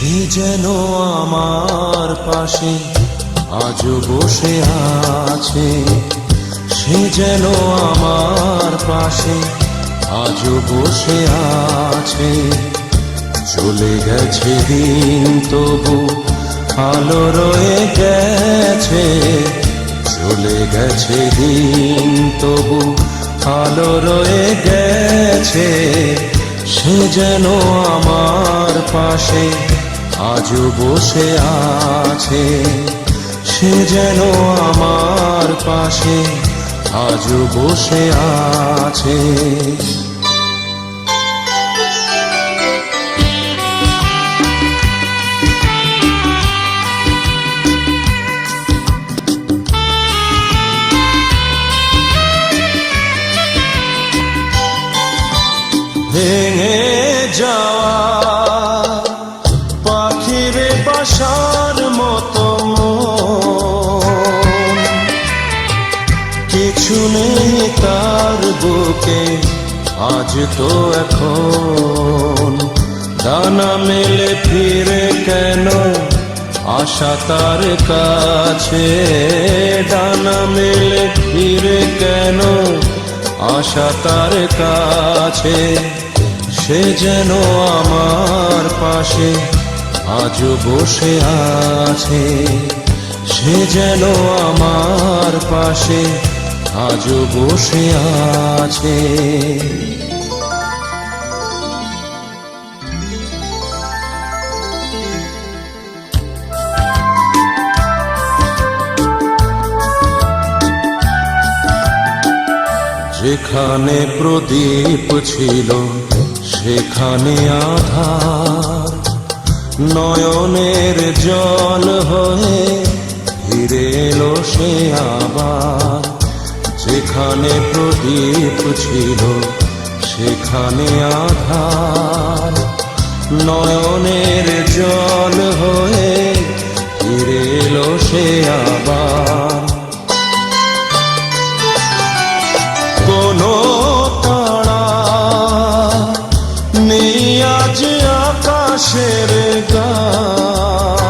সে যেন আমার পাশে আজও বসে আছে, সে যেন আমার পাশে আজও বসে আছে। চলে গেছে দিন তবু আলো রয়ে গেছে, চলে গেছে দিন তবু আলো রয়ে গেছে। সে যেন আমার পাশে আজও বসে আছে, সে যেন আমার পাশে আজও বসে আছে। ভেঙে যাওয়া পাখির বাসার মতো কিছু নেই তার বুকে আজ তো এখন। ডানা মেলে ফিরে কেন আশা তার কাছে, ডানা মেলে ফিরে কেন আশা তার কাছে। সে যেন আমার পাশে আজও বসে আছে, সে যেন আমার পাশে আজও বসে আছে। যেখানে প্রদীপ ছিল সেখানে আধার, নয়নের জল হয়ে ফিরে এলো সে আবার। যেখানে প্রদীপ ছিল সেখানে আধার, নয়নের জল হয়ে ফিরে এলো সে আবার। কোনো তারা নেই আজ আকাশের গায়ে,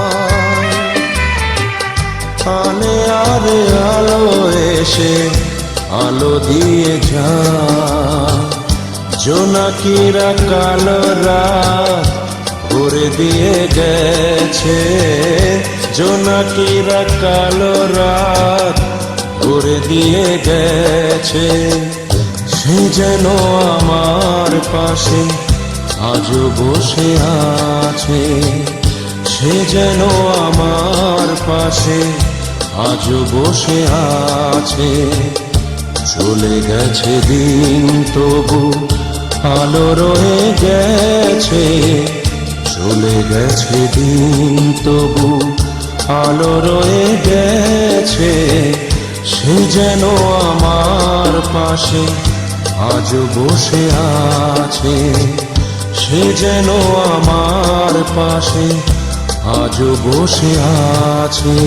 আলে আরে আলো এসে আলো দিয়ে যায়। জোনাকিরা কালো রাত ভরে দিয়ে গেছে, জোনাকিরা কালো রাত ভরে দিয়ে গেছে। সে যেন আমার পাশে আজও বসে আছে, সে যেন আমার পাশে আজও বসে আছে। চলে গেছে দিন তবু আলো রয়ে গেছে, চলে গেছে দিন তবু আলো রয়ে গেছে। সে যেন আমার পাশে আজও বসে আছে, সে যেন আমার পাশে আজও বসে আছে।